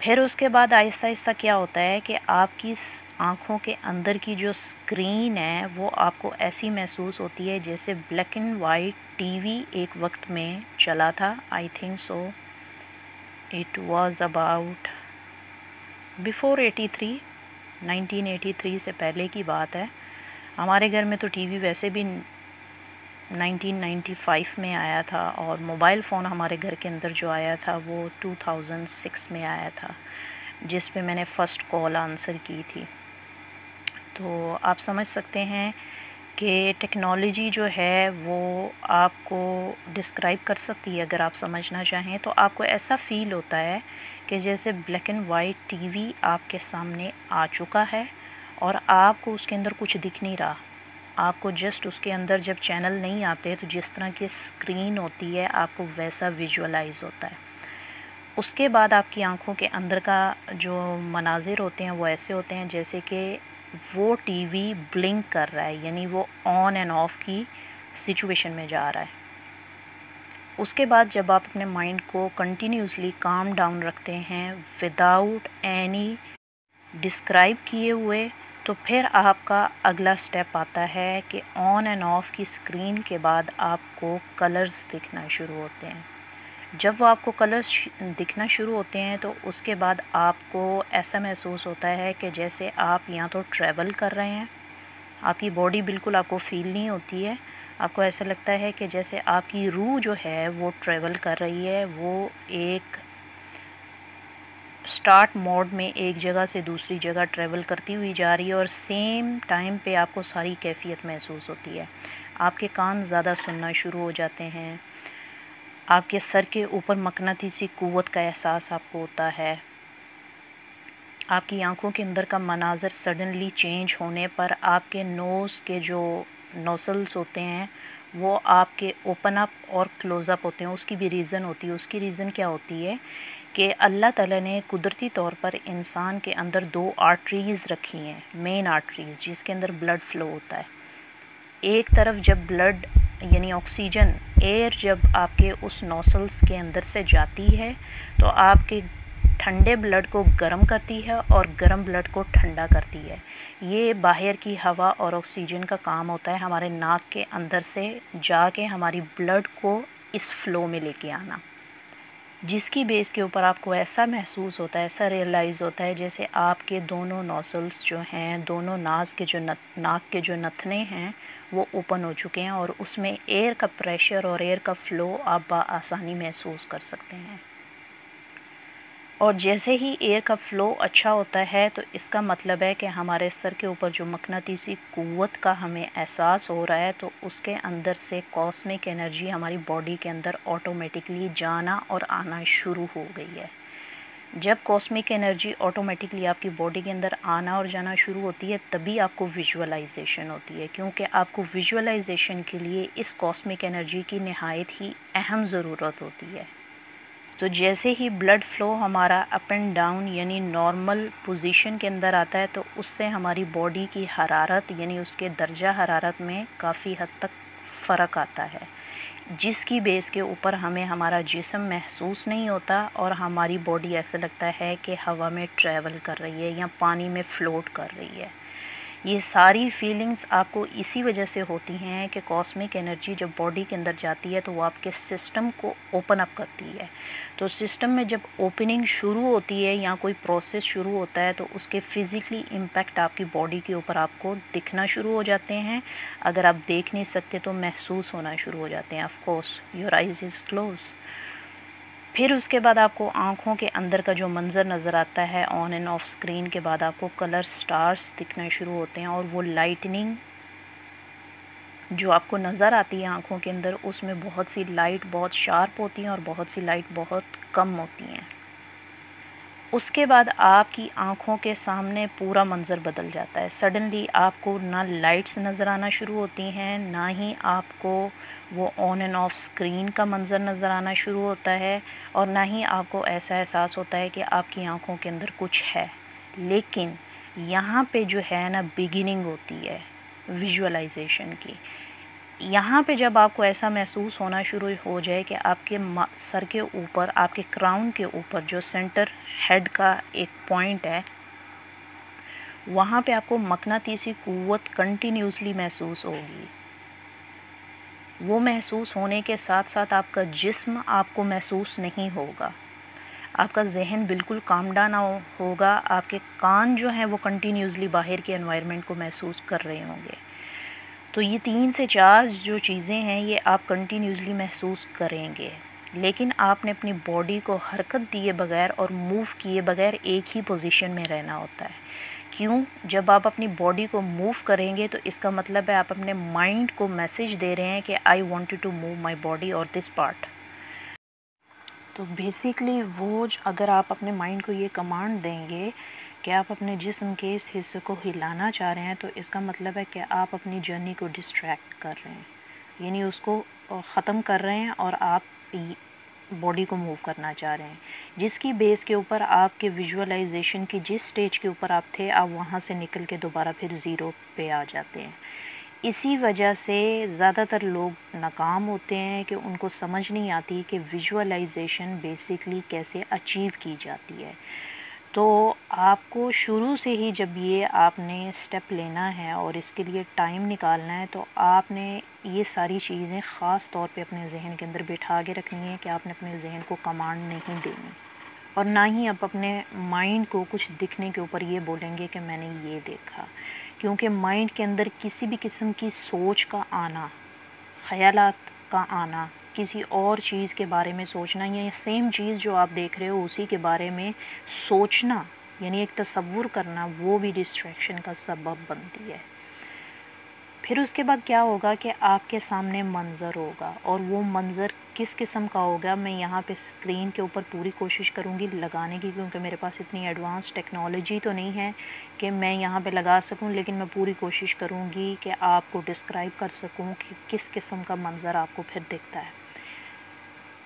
پھر اس کے بعد آہستہ آہستہ کیا ہوتا ہے کہ آپ کی آنکھوں کے اندر کی جو اسکرین ہے وہ آپ کو ایسی محسوس ہوتی ہے جیسے black and white T V ایک وقت میں چلا تھا. I think so it was about before 1983 سے پہلے کی بات ہے. ہمارے گھر میں تو ٹی وی ویسے بھی 1995 میں آیا تھا، اور موبائل فون ہمارے گھر کے اندر جو آیا تھا وہ 2006 میں آیا تھا، جس پہ میں نے فرسٹ کال آنسر کی تھی. تو آپ سمجھ سکتے ہیں کہ ٹیکنالوجی جو ہے وہ آپ کو ڈسکرائب کر سکتی ہے. اگر آپ سمجھنا چاہیں تو آپ کو ایسا فیل ہوتا ہے کہ جیسے black and white T V آپ کے سامنے آ چکا ہے اور آپ کو اس کے اندر کچھ دکھ نہیں رہا. آپ کو جسٹ اس کے اندر جب چینل نہیں آتے تو جس طرح کی اسکرین ہوتی ہے آپ کو ویسا ویژولائز ہوتا ہے. اس کے بعد آپ کی آنکھوں کے اندر کا جو مناظر ہوتے ہیں وہ ایسے ہوتے ہیں جیسے کہ وہ ٹی وی بلنک کر رہا ہے، یعنی وہ آن اینڈ آف کی سچویشن میں جا رہا ہے. اس کے بعد جب آپ اپنے مائنڈ کو کنٹینیوسلی کام ڈاؤن رکھتے ہیں وداؤٹ اینی ڈسکرائب کیے ہوئے، تو پھر آپ کا اگلا سٹیپ آتا ہے کہ آن اینڈ آف کی اسکرین کے بعد آپ کو کلرز دکھنا شروع ہوتے ہیں. جب وہ آپ کو کلرز دکھنا شروع ہوتے ہیں تو اس کے بعد آپ کو ایسا محسوس ہوتا ہے کہ جیسے آپ یا تو ٹریول کر رہے ہیں، آپ کی باڈی بالکل آپ کو فیل نہیں ہوتی ہے. آپ کو ایسا لگتا ہے کہ جیسے آپ کی روح جو ہے وہ ٹریول کر رہی ہے، وہ ایک سٹارٹ موڈ میں ایک جگہ سے دوسری جگہ ٹریول کرتی ہوئی جا رہی ہے، اور سیم ٹائم پہ آپ کو ساری کیفیت محسوس ہوتی ہے. آپ کے کان زیادہ سننا شروع ہو جاتے ہیں، آپ کے سر کے اوپر مقناطیسی قوت کا احساس آپ کو ہوتا ہے. آپ کی آنکھوں کے اندر کا مناظر سڈنلی چینج ہونے پر آپ کے نوز کے جو نوسلز ہوتے ہیں وہ آپ کے اوپن اپ اور کلوز اپ ہوتے ہیں. اس کی بھی ریزن ہوتی ہے. اس کی ریزن کیا ہوتی ہے کہ اللہ تعالیٰ نے قدرتی طور پر انسان کے اندر 2 آرٹریز رکھی ہیں، مین آرٹریز، جس کے اندر بلڈ فلو ہوتا ہے. ایک طرف جب بلڈ یعنی آکسیجن ایئر جب آپ کے اس نوسلز کے اندر سے جاتی ہے تو آپ کے ٹھنڈے بلڈ کو گرم کرتی ہے اور گرم بلڈ کو ٹھنڈا کرتی ہے. یہ باہر کی ہوا اور آکسیجن کا کام ہوتا ہے ہمارے ناک کے اندر سے جا کے ہماری بلڈ کو اس فلو میں لے کے آنا، جس کی بیس کے اوپر آپ کو ایسا محسوس ہوتا ہے، ایسا ریئلائز ہوتا ہے جیسے آپ کے دونوں نوسلز جو ہیں، دونوں ناک کے جو نتھنے ہیں وہ اوپن ہو چکے ہیں، اور اس میں ایئر کا پریشر اور ایئر کا فلو آپ بآسانی محسوس کر سکتے ہیں. اور جیسے ہی ایئر کا فلو اچھا ہوتا ہے تو اس کا مطلب ہے کہ ہمارے سر کے اوپر جو مقناطیسی قوت کا ہمیں احساس ہو رہا ہے تو اس کے اندر سے کاسمک انرجی ہماری باڈی کے اندر آٹومیٹکلی جانا اور آنا شروع ہو گئی ہے. جب کاسمک انرجی آٹومیٹکلی آپ کی باڈی کے اندر آنا اور جانا شروع ہوتی ہے تبھی آپ کو ویژولائزیشن ہوتی ہے، کیونکہ آپ کو ویژولائزیشن کے لیے اس کاسمک انرجی کی نہایت ہی اہم ضرورت ہوتی ہے. تو جیسے ہی بلڈ فلو ہمارا اپ اینڈ ڈاؤن یعنی نارمل پوزیشن کے اندر آتا ہے تو اس سے ہماری باڈی کی حرارت یعنی اس کے درجہ حرارت میں کافی حد تک فرق آتا ہے، جس کی بیس کے اوپر ہمیں ہمارا جسم محسوس نہیں ہوتا اور ہماری باڈی ایسا لگتا ہے کہ ہوا میں ٹریول کر رہی ہے یا پانی میں فلوٹ کر رہی ہے. یہ ساری فیلنگز آپ کو اسی وجہ سے ہوتی ہیں کہ کاسمک انرجی جب باڈی کے اندر جاتی ہے تو وہ آپ کے سسٹم کو اوپن اپ کرتی ہے. تو سسٹم میں جب اوپننگ شروع ہوتی ہے یا کوئی پروسیس شروع ہوتا ہے تو اس کے فزیکلی امپیکٹ آپ کی باڈی کے اوپر آپ کو دکھنا شروع ہو جاتے ہیں. اگر آپ دیکھ نہیں سکتے تو محسوس ہونا شروع ہو جاتے ہیں. Of course your eyes is close. پھر اس کے بعد آپ کو آنکھوں کے اندر کا جو منظر نظر آتا ہے آن اینڈ آف اسکرین کے بعد آپ کو کلر سٹارز دکھنا شروع ہوتے ہیں، اور وہ لائٹننگ جو آپ کو نظر آتی ہے آنکھوں کے اندر اس میں بہت سی لائٹ بہت شارپ ہوتی ہیں اور بہت سی لائٹ بہت کم ہوتی ہیں. اس کے بعد آپ کی آنکھوں کے سامنے پورا منظر بدل جاتا ہے. سڈنلی آپ کو نہ لائٹس نظر آنا شروع ہوتی ہیں، نہ ہی آپ کو وہ آن اینڈ آف اسکرین کا منظر نظر آنا شروع ہوتا ہے، اور نہ ہی آپ کو ایسا احساس ہوتا ہے کہ آپ کی آنکھوں کے اندر کچھ ہے. لیکن یہاں پہ جو ہے نا بگننگ ہوتی ہے ویژولائزیشن کی. یہاں پہ جب آپ کو ایسا محسوس ہونا شروع ہو جائے کہ آپ کے سر کے اوپر، آپ کے کراؤن کے اوپر جو سینٹر ہیڈ کا ایک پوائنٹ ہے، وہاں پہ آپ کو مقناطیسی قوت کنٹینیوسلی محسوس ہوگی. وہ محسوس ہونے کے ساتھ ساتھ آپ کا جسم آپ کو محسوس نہیں ہوگا. آپ کا ذہن بالکل کام ڈاؤن ہوگا. آپ کے کان جو ہیں وہ کنٹینیوسلی باہر کے انوائرمنٹ کو محسوس کر رہے ہوں گے. تو یہ 3 سے 4 جو چیزیں ہیں یہ آپ کنٹینیوسلی محسوس کریں گے. لیکن آپ نے اپنی باڈی کو حرکت دیے بغیر اور موو کیے بغیر ایک ہی پوزیشن میں رہنا ہوتا ہے. کیوں؟ جب آپ اپنی باڈی کو موو کریں گے تو اس کا مطلب ہے آپ اپنے مائنڈ کو میسج دے رہے ہیں کہ I wanted to move my body اور دس پارٹ. تو بیسیکلی وہ اگر آپ اپنے مائنڈ کو یہ کمانڈ دیں گے کہ آپ اپنے جسم کے اس حصے کو ہلانا چاہ رہے ہیں، تو اس کا مطلب ہے کہ آپ اپنی جرنی کو ڈسٹریکٹ کر رہے ہیں، یعنی اس کو ختم کر رہے ہیں اور آپ باڈی کو موو کرنا چاہ رہے ہیں، جس کی بیس کے اوپر آپ کے ویژولائزیشن کی جس سٹیج کے اوپر آپ تھے، آپ وہاں سے نکل کے دوبارہ پھر زیرو پہ آ جاتے ہیں. اسی وجہ سے زیادہ تر لوگ ناکام ہوتے ہیں کہ ان کو سمجھ نہیں آتی کہ ویژولائزیشن بیسیکلی کیسے اچیو کی جاتی ہے. تو آپ کو شروع سے ہی جب یہ آپ نے سٹیپ لینا ہے اور اس کے لیے ٹائم نکالنا ہے، تو آپ نے یہ ساری چیزیں خاص طور پہ اپنے ذہن کے اندر بٹھا کے رکھنی ہے کہ آپ نے اپنے ذہن کو کمانڈ نہیں دینی، اور نہ ہی آپ اپنے مائنڈ کو کچھ دکھنے کے اوپر یہ بولیں گے کہ میں نے یہ دیکھا. کیونکہ مائنڈ کے اندر کسی بھی قسم کی سوچ کا آنا، خیالات کا آنا، کسی اور چیز کے بارے میں سوچنا، یا سیم چیز جو آپ دیکھ رہے ہو اسی کے بارے میں سوچنا، یعنی ایک تصور کرنا، وہ بھی ڈسٹریکشن کا سبب بنتی ہے. پھر اس کے بعد کیا ہوگا کہ آپ کے سامنے منظر ہوگا، اور وہ منظر کس قسم کا ہوگا میں یہاں پہ اسکرین کے اوپر پوری کوشش کروں گی لگانے کی، کیونکہ میرے پاس اتنی ایڈوانس ٹیکنالوجی تو نہیں ہے کہ میں یہاں پہ لگا سکوں، لیکن میں پوری کوشش کروں گی کہ آپ کو ڈسکرائب کر سکوں کہ کس قسم کا منظر آپ کو پھر دکھتا ہے.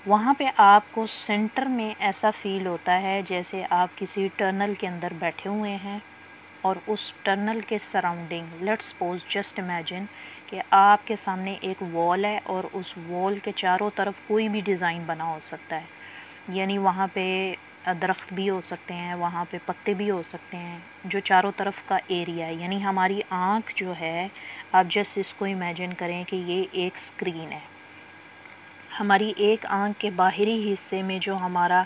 وہاں پہ آپ کو سینٹر میں ایسا فیل ہوتا ہے جیسے آپ کسی ٹنل کے اندر بیٹھے ہوئے ہیں، اور اس ٹنل کے surrounding, let's suppose just imagine کہ آپ کے سامنے ایک وال ہے، اور اس وال کے چاروں طرف کوئی بھی ڈیزائن بنا ہو سکتا ہے، یعنی وہاں پہ درخت بھی ہو سکتے ہیں، وہاں پہ پتے بھی ہو سکتے ہیں، جو چاروں طرف کا ایریا ہے. یعنی ہماری آنکھ جو ہے، آپ جسٹ اس کو امیجن کریں کہ یہ ایک اسکرین ہے. ہماری ایک آنکھ کے باہری حصے میں جو ہمارا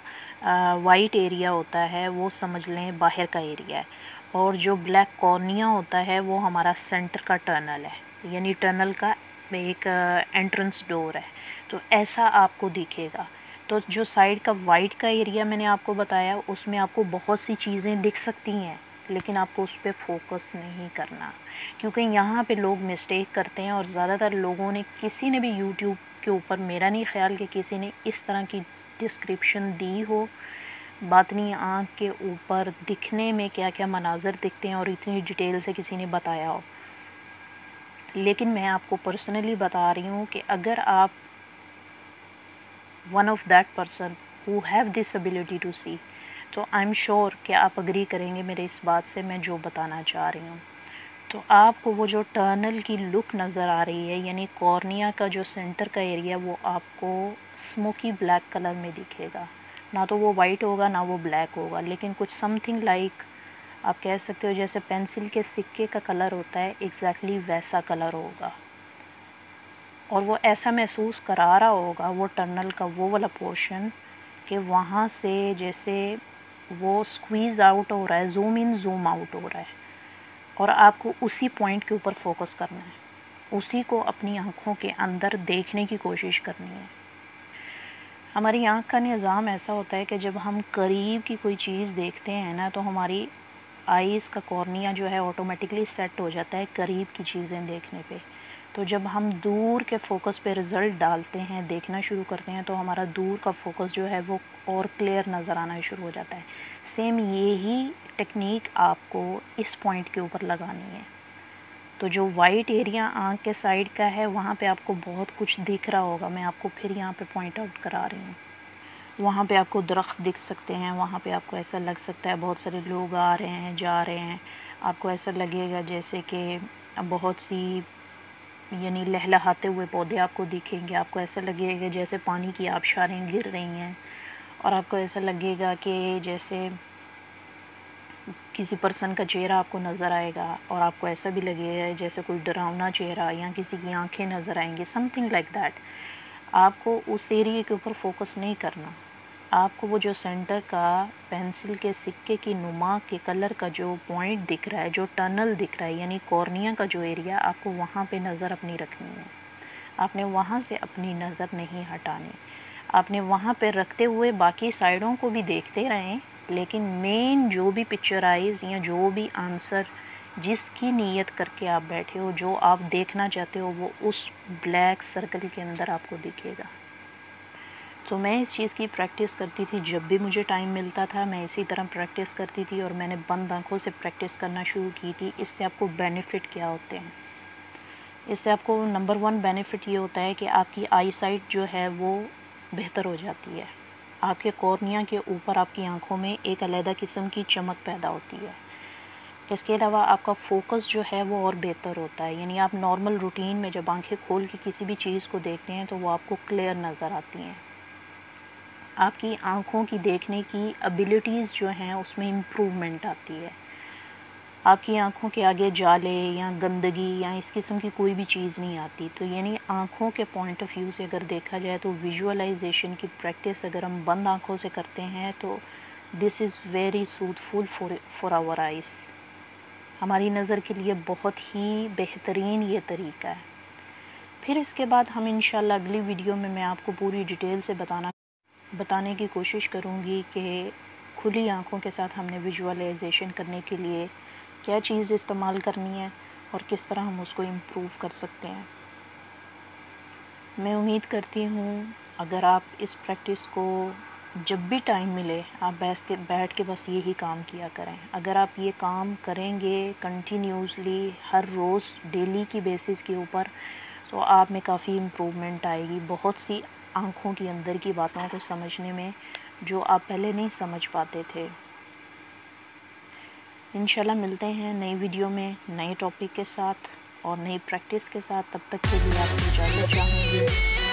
وائٹ ایریا ہوتا ہے وہ سمجھ لیں باہر کا ایریا ہے، اور جو بلیک کارنیا ہوتا ہے وہ ہمارا سینٹر کا ٹنل ہے، یعنی ٹنل کا ایک انٹرنس ڈور ہے. تو ایسا آپ کو دکھے گا. تو جو سائڈ کا وائٹ کا ایریا میں نے آپ کو بتایا، اس میں آپ کو بہت سی چیزیں دکھ سکتی ہیں، لیکن آپ کو اس پہ فوکس نہیں کرنا، کیونکہ یہاں پہ لوگ مسٹیک کرتے ہیں. اور زیادہ تر لوگوں نے، کسی نے بھی یوٹیوب کے اوپر، میرا نہیں خیال کہ کسی نے اس طرح کی ڈسکرپشن دی ہو باطنی آنکھ کے اوپر دکھنے میں کیا کیا مناظر دکھتے ہیں، اور اتنی ڈیٹیل سے کسی نے بتایا ہو. لیکن میں آپ کو پرسنلی بتا رہی ہوں کہ اگر آپ one of that person who have this ability to see, تو آئی ایم شیور کہ آپ اگری کریں گے میرے اس بات سے، میں جو بتانا چاہ رہی ہوں. تو آپ کو وہ جو ٹرنل کی لک نظر آ رہی ہے، یعنی کارنیا کا جو سینٹر کا ایریا، وہ آپ کو اسموکی بلیک کلر میں دکھے گا. نہ تو وہ وائٹ ہوگا نہ وہ بلیک ہوگا، لیکن کچھ سم تھنگ لائک آپ کہہ سکتے ہو جیسے پینسل کے سکے کا کلر ہوتا ہے، ایگزیکٹلی ویسا کلر ہوگا. اور وہ ایسا محسوس کرا رہا ہوگا وہ ٹنل کا وہ والا پورشن، کہ وہاں سے جیسے وہ اسکویز آؤٹ ہو رہا ہے، زوم ان زوم آؤٹ ہو رہا ہے، اور آپ کو اسی پوائنٹ کے اوپر فوکس کرنا ہے، اسی کو اپنی آنکھوں کے اندر دیکھنے کی کوشش کرنی ہے. ہماری آنکھ کا نظام ایسا ہوتا ہے کہ جب ہم قریب کی کوئی چیز دیکھتے ہیں نا، تو ہماری آئیز کا کارنیا جو ہے آٹومیٹکلی سیٹ ہو جاتا ہے قریب کی چیزیں دیکھنے پہ. تو جب ہم دور کے فوکس پہ رزلٹ ڈالتے ہیں، دیکھنا شروع کرتے ہیں، تو ہمارا دور کا فوکس جو ہے وہ اور کلیئر نظر آنا شروع ہو جاتا ہے. سیم یہی ٹیکنیک آپ کو اس پوائنٹ کے اوپر لگانی ہے. تو جو وائٹ ایریا آنکھ کے سائڈ کا ہے، وہاں پہ آپ کو بہت کچھ دکھ رہا ہوگا. میں آپ کو پھر یہاں پہ پوائنٹ آؤٹ کرا رہی ہوں. وہاں پہ آپ کو درخت دکھ سکتے ہیں، وہاں پہ آپ کو ایسا لگ سکتا ہے بہت سارے لوگ آ رہے ہیں جا رہے ہیں. آپ کو ایسا لگے گا جیسے کہ بہت سی یعنی لہلہاتے ہوئے پودے آپ کو دکھیں گے. آپ کو ایسا لگے گا جیسے پانی کی آبشاریں گر رہی ہیں، اور آپ کو ایسا لگے گا کہ جیسے کسی پرسن کا چہرہ آپ کو نظر آئے گا، اور آپ کو ایسا بھی لگے گا جیسے کوئی ڈراؤنا چہرہ یا کسی کی آنکھیں نظر آئیں گی، سم تھنگ لائک دیٹ. آپ کو اس ایریے کے اوپر فوکس نہیں کرنا. آپ کو وہ جو سینٹر کا پینسل کے سکے کی نما کے کلر کا جو پوائنٹ دکھ رہا ہے، جو ٹنل دکھ رہا ہے، یعنی کورنیا کا جو ایریا، آپ کو وہاں پہ نظر اپنی رکھنی ہے. آپ نے وہاں سے اپنی نظر نہیں ہٹانی. آپ نے وہاں پہ رکھتے ہوئے باقی سائڈوں کو بھی دیکھتے رہیں، لیکن مین جو بھی پکچرائز یا جو بھی آنسر جس کی نیت کر کے آپ بیٹھے ہو، جو آپ دیکھنا چاہتے ہو، وہ اس بلیک سرکل کے اندر آپ کو دکھے گا. تو میں اس چیز کی پریکٹس کرتی تھی. جب بھی مجھے ٹائم ملتا تھا میں اسی طرح پریکٹس کرتی تھی، اور میں نے بند آنکھوں سے پریکٹس کرنا شروع کی تھی. اس سے آپ کو بینیفٹ کیا ہوتے ہیں؟ اس سے آپ کو نمبر 1 بینیفٹ یہ ہوتا ہے کہ آپ کی آئی سائٹ جو ہے وہ بہتر ہو جاتی ہے. آپ کے کورنیا کے اوپر آپ کی آنکھوں میں ایک علیحدہ قسم کی چمک پیدا ہوتی ہے. اس کے علاوہ آپ کا فوکس جو ہے وہ اور بہتر ہوتا ہے. یعنی آپ نارمل روٹین میں جب آنکھیں کھول کے کسی بھی چیز کو دیکھتے ہیں تو وہ آپ کو کلیئر نظر آتی ہیں. آپ کی آنکھوں کی دیکھنے کی ابیلٹیز جو ہیں اس میں امپروومنٹ آتی ہے. آپ کی آنکھوں کے آگے جالے یا گندگی یا اس قسم کی کوئی بھی چیز نہیں آتی. تو یعنی آنکھوں کے پوائنٹ آف ویو سے اگر دیکھا جائے تو ویژولائزیشن کی پریکٹس اگر ہم بند آنکھوں سے کرتے ہیں تو this is very soothful for our eyes. ہماری نظر کے لیے بہت ہی بہترین یہ طریقہ ہے. پھر اس کے بعد ہم انشاءاللہ اگلی ویڈیو میں آپ کو پوری ڈیٹیل سے بتانے کی کوشش کروں گی کہ کھلی آنکھوں کے ساتھ ہم نے ویژولائزیشن کرنے کے لیے کیا چیز استعمال کرنی ہے اور کس طرح ہم اس کو امپروو کر سکتے ہیں. میں امید کرتی ہوں اگر آپ اس پریکٹس کو جب بھی ٹائم ملے آپ بیٹھ کے بس یہی کام کیا کریں. اگر آپ یہ کام کریں گے کنٹینیوسلی ہر روز ڈیلی کی بیسس کے اوپر تو آپ میں کافی امپروومنٹ آئے گی. بہت سی آنکھوں کی اندر کی باتوں کو سمجھنے میں جو آپ پہلے نہیں سمجھ پاتے تھے. انشاءاللہ ملتے ہیں نئی ویڈیو میں نئے ٹاپک کے ساتھ اور نئی پریکٹس کے ساتھ. تب تک کے لیے آپ سے اجازت چاہوں گی.